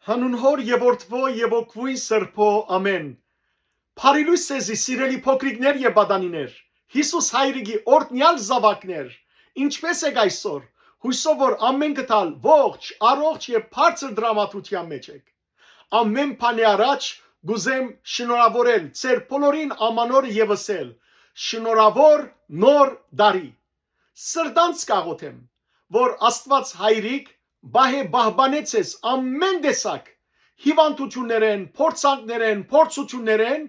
Հանուն հոր եւ որդվո եւ օգվույն սրբո ամեն։ Փարիլույս սեզի սիրելի փոքրիկներ եւ բադանիներ, Հիսուս հայրիկի օրտնյալ զավակներ, ինչպես եք այսօր, հույսով որ ամեն գտալ ողջ, առողջ եւ բարձր դրամատուրգիա մեջ եք։ Ամեն բանի առաջ գուզեմ շնորհավորել ձեր բոլորին ամանոր եւ ասել. շնորհավոր նոր դարի։ Սրտանց կաղոթեմ, որ Աստված հայրիկ բահե բահբանեցես ամեն տեսակ հիվանդություններեն, փորձանքներեն, փորձություններեն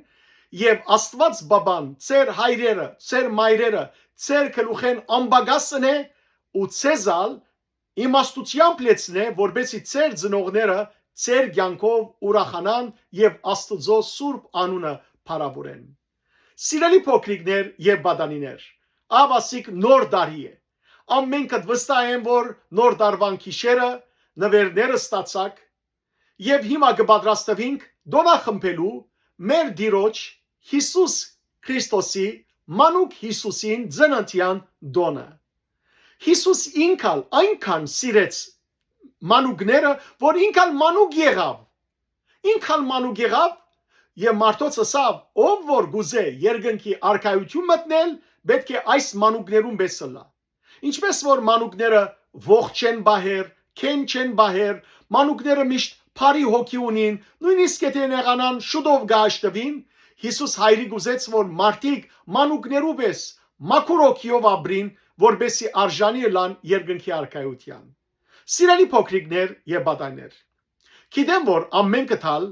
եւ Աստված բաբան, ծեր հայրերը, ծեր մայրերը, ծեր գլուխեն ամբագասն է ու ցեզալ իմաստությամբ լեցնե, որբեսի ծեր ծնողները ծեր կյանքով ուրախանան եւ Աստծո սուրբ անունը փառավորեն։ Սիրելի փոքրիկներ եւ բադանիներ, ավասիկ նոր դարի է։ Ամենքդ վստահ եմ, որ նոր դարվան գիշերը նվերները ստացակ եւ հիմա կպատրաստվենք դոնախմբելու մեր Տիրոջ Հիսուս Քրիստոսի մանուկ Հիսուսին ծննդյան դոնը։ Հիսուս ինքալ այնքան սիրեց մանուկները, որ ինքալ մանուկ եղավ։ Ինքալ մանուկ եղավ եւ մարդոց ասավ, ով որ գուզե երկնքի արքայություն մտնել, պետք է այս մանուկներուն բեսլա։ Ինչպես որ մանուկները ողջ են բահեր, քեն չեն բահեր, մանուկները միշտ բարի հոգի ունին, նույնիսկ եթե նեղանան շուտով գաշտվին, Հիսուս հայրիկ ուզեց, որ մարդիկ մանուկներու պես մաքուր հոգիով ապրին, որբեսի արժանի լան երկնքի արքայության։ Սիրելի փոքրիկներ եւ բադայներ, գիտեմ որ ամեն կտալ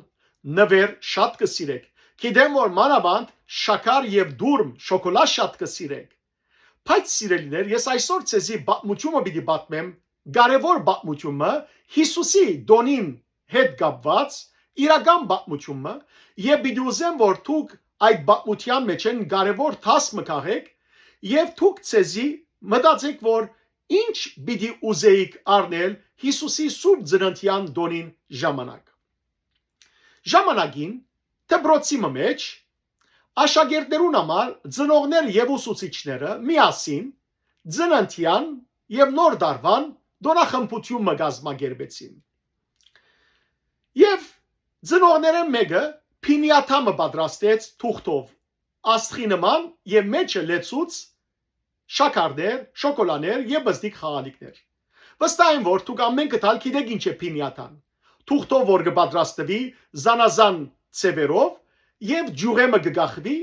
նվեր շատ կսիրեք, գիտեմ որ մանավանդ շաքար եւ դուրմ շոկոլադ շատ կսիրեք, բայց սիրելիներ, ես այսօր ցեզի պատմությունը պիտի պատմեմ, կարևոր պատմությունը Հիսուսի դոնին հետ կապված իրական պատմությունը եւ պիտի ուզեմ որ դուք այդ պատմության մեջ են կարևոր դասը քաղեք եւ դուք ցեզի մտածեք որ ինչ պիտի ուզեիք առնել Հիսուսի սուրբ ծննդյան դոնին ժամանակ։ Ժամանակին դպրոցի մեջ աշակերտներուն համար ծնողներ եւ ուսուցիչները միասին ծննդյան եւ նոր դարվան դոնախմբություն կազմակերպեցին։ Եվ ծնողները մեկը փինիաթամը պատրաստեց թուղթով, աստղի նման եւ մեջը լեցուց շաքարներ, շոկոլաներ եւ բզդիկ խաղալիքներ։ Վստահ եմ որ դուք ամեն կտալ գիտեք ինչ է փինիաթան։ Թուղթով որ կպատրաստվի զանազան ծևերով եւ ջուղեմը կգախվի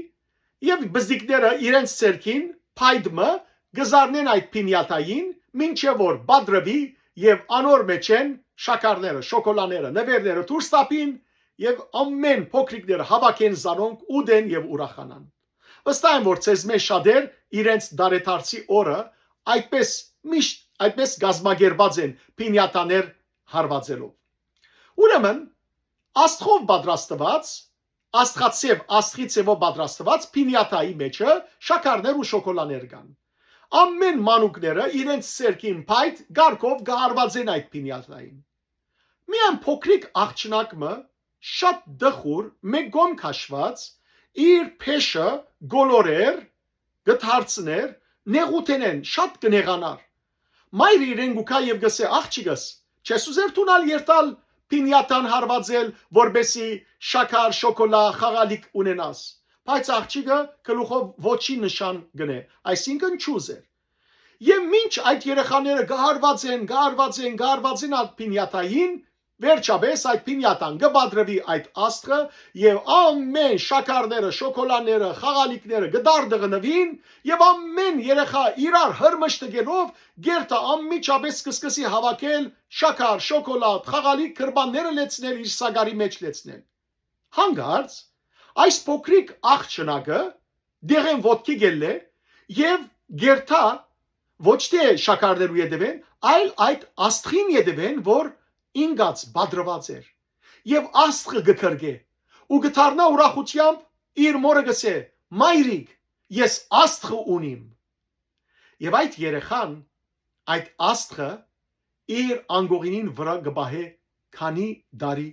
եւ բզդիկները իրենց ցերքին փայդմը գզարնեն այդ փինիաթային մինչեւ որ բադրվի եւ անոր մեջ են շաքարները, շոկոլաները, նվերները դուրս տապին եւ ամեն փոքրիկները հավաքեն զանոնք ուդեն եւ ուրախանան։ Վստահ եմ որ ցեզ մեջ շատեր իրենց դարեթարցի օրը այդպես միշտ այդպես գազմագերբած են փինիաթաներ հարվածելով։ Ուրեմն աստղով պատրաստված աստղացև աստղի ծևով պատրաստված փինիաթայի մեջը շաքարներ ու շոկոլաներ կան։ Ամեն մանուկները իրենց ցերքին փայտ գարկով գարված են այդ փինիաթային։ Միան փոքրիկ աղջնակը շատ դխուր մեկ գոմ քաշված իր փեշը գոլորեր գթարցներ նեղութենեն շատ կնեղանար։ Մայրը իրեն գուքա եւ գսե աղջիկս չես ուզեր տունալ երթալ փինիաթան հարվածել որբեսի շաքար շոկոլա խաղալիք ունենաս բայց աղջիկը գլուխով ոչի նշան գնե այսինքն չուզեր եւ մինչ այդ երեխաները գահարված են այդ փինիաթային վերջապես այդ փինիաթան գբադրվի այդ աստղը եւ ամեն շաքարները շոկոլաները խաղալիքները գդարդղնվին եւ ամեն երեխա իրար հրմշտգելով գերտա անմիջապես կսկսի հավաքել շաքար շոկոլադ խաղալիք կրբանները լեցնել իր սագարի մեջ լեցնել հանգարց այս փոքրիկ աղջնակը դեղեն ոտքի գելլե եւ գերտա ոչ թե շաքարներու յետևեն այլ այդ աստղին յետևեն որ ինգած բադրված էր եւ աստղը գքրգե ու գթարնա ուրախությամբ իր մորը գսե մայրիկ ես աստղը ունիմ եւ այդ երեխան այդ աստղը իր անգողինին վրա գբահե քանի դարի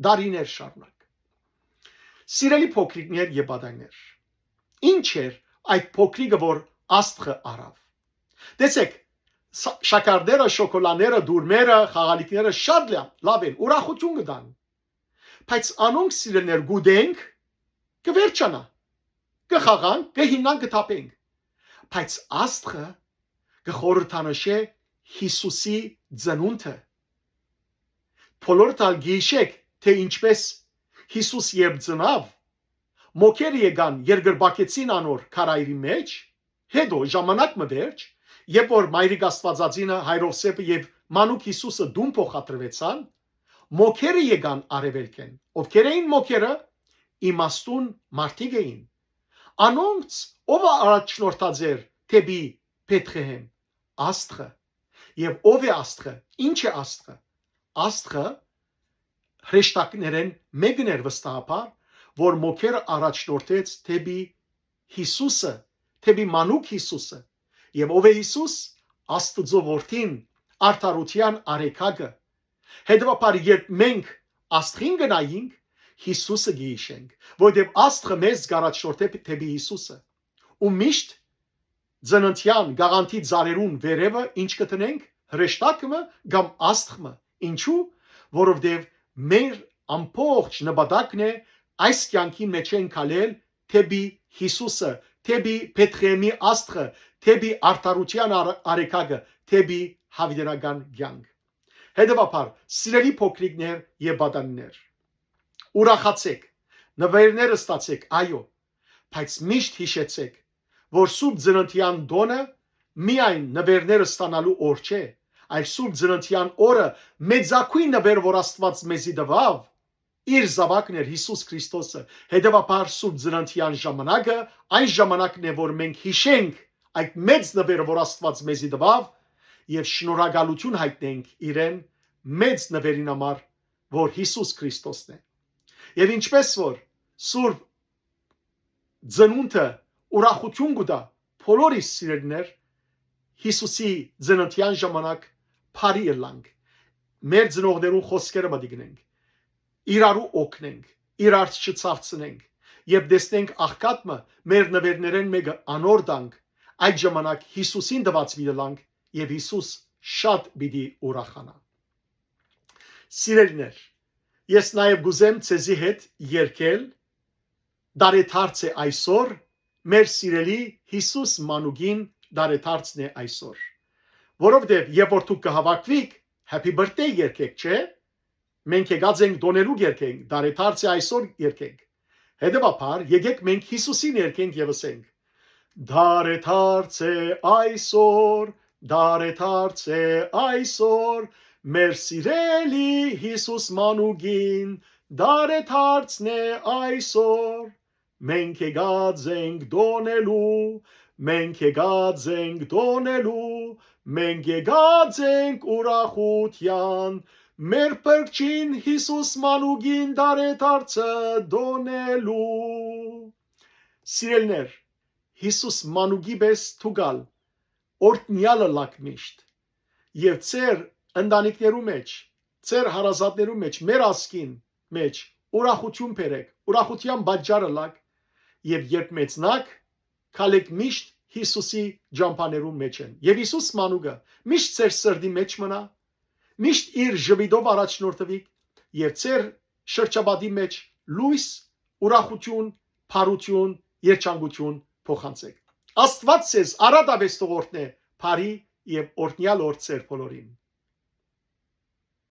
դարիներ շարունակ սիրելի փոքրիկներ եւ բադայներ ինչ էր այդ փոքրիկը որ աստղը արավ տեսեք շաքարները, շոկոլաները, դուրմերը, խաղալիքները շատ լավ են, ուրախություն կտան։ Բայց անոնք սիրելիներ գուտենք կվերջանա, կխաղանք, կհինանք, կթափենք։ Բայց Աստղը կխորհրդանշե Հիսուսի ծնունդը։ Բոլորդ ալ գիշեք, թե ինչպես Հիսուս երբ ծնավ, մոքերը եկան երկրբակեցին անոր քարայրի մեջ, հետո ժամանակ մը վերջ, երբ որ Մայրիկ Աստվածածինը Հայրովսեփը եւ Մանուկ Հիսուսը դուն փոխադրվեցան, մոքերը եկան արևելքեն։ Ովքեր էին մոքերը? Իմաստուն մարդիկ էին։ Անոնց ով առաջնորդաձեր թեպի Բեթլեհեմ? Աստղը։ Եվ ով է Աստղը? Ինչ է Աստղը? Աստղը հրեշտակներեն մեկն էր վստահաբար, որ մոքերը առաջնորդեց թեպի Հիսուսը, թեպի Մանուկ Հիսուսը։ Եվ ով է Հիսուս? Աստծո որդին, արդարության արեքագը։ Հետևաբար երբ մենք Աստղին գնայինք, Հիսուսը գիշենք, որտեղ Աստղը մեզ գարաչորթե թեպի Հիսուսը։ Ու միշտ ծննդյան գաղանթի ծարերուն վերևը ինչ կտնենք? Հրեշտակը կամ Աստղը։ Ինչու? Որովհետև մեր ամբողջ նպատակն է այս կյանքի մեջ են քալել թեպի Հիսուսը, թեպի Բեթլեհեմի Աստղը, թեպի արդարության արեքագը, թեպի հավիտենական կյանք։ Հետևաբար, սիրելի փոքրիկներ եւ պատանիներ, ուրախացեք, նվերները ստացեք, այո, բայց միշտ հիշեցեք, որ Սուրբ Ծննդյան տոնը միայն նվերները ստանալու օր չէ, այլ Սուրբ Ծննդյան օրը մեծակույն նվեր, որ Աստված մեզի տվավ, իր զավակն էր Հիսուս Քրիստոսը։ Հետևաբար Սուրբ Ծննդյան ժամանակը այն ժամանակն է, որ մենք հիշենք այդ մեծ նվերը, որ Աստված մեզի տվավ, եւ շնորհակալություն հայտնենք իրեն մեծ նվերին համար, որ Հիսուս Քրիստոսն է։ Եվ ինչպես որ Սուրբ Ծնունդը ուրախություն կտա բոլորիս սիրելիներ, Հիսուսի ծննդյան ժամանակ բարի ելանք, մեր ծնողներուն խոսքերը մտիգնենք, իրարու օգնենք, իրար չցավցնենք եւ տեսնենք աղքատը մեր նվերներեն մեկը անոր տանք, այդ ժամանակ Հիսուսին տված միլանք եւ Հիսուս շատ պիտի ուրախանա։ Սիրելիներ, ես նաեւ գուզեմ ցեզի հետ երկել դարեթարց է այսօր մեր սիրելի Հիսուս Մանուկին դարեթարցն է այսօր, որովհետեւ երբ որ դուք կհավաքվիք Happy birthday երկեք, չէ՞։ Մենք եկած ենք դոնելու երկենք, դարեթարց է այսօր երկենք։ Հետևաբար եկեք մենք Հիսուսին երկենք եւ ասենք. Դարեթարց է այսօր, դարեթարց է այսօր, մեր սիրելի Հիսուս Մանուկին, դարեթարցն է այսօր, մենք եկած ենք դոնելու, մենք եկած ենք դոնելու, մենք եկած ենք ուրախության, մեր փրկին Հիսուս Մանուկին դարեթարցը դոնելու։ Սիրելիներ, Հիսուս Մանուկի պես թուգալ օրտնյալը լակ միշտ եւ ծեր ընտանիքներու մեջ, ծեր հարազատներու մեջ, մեր ասկին մեջ ուրախություն բերեք, ուրախության բաժարը լակ եւ երբ մեծնակ քալեք միշտ Հիսուսի ջամփաներու մեջ են։ Եվ Հիսուս Մանուկը միշտ ծեր սրդի մեջ մնա, միշտ իր ժպիտով առաջնորդվիկ եւ ծեր շրջապատի մեջ լույս, ուրախություն, փարություն, երջանկություն փոխանցեք։ Աստված ձեզ արադավես թողորտնե, բարի եւ օրհնյալ օր ծեր բոլորին։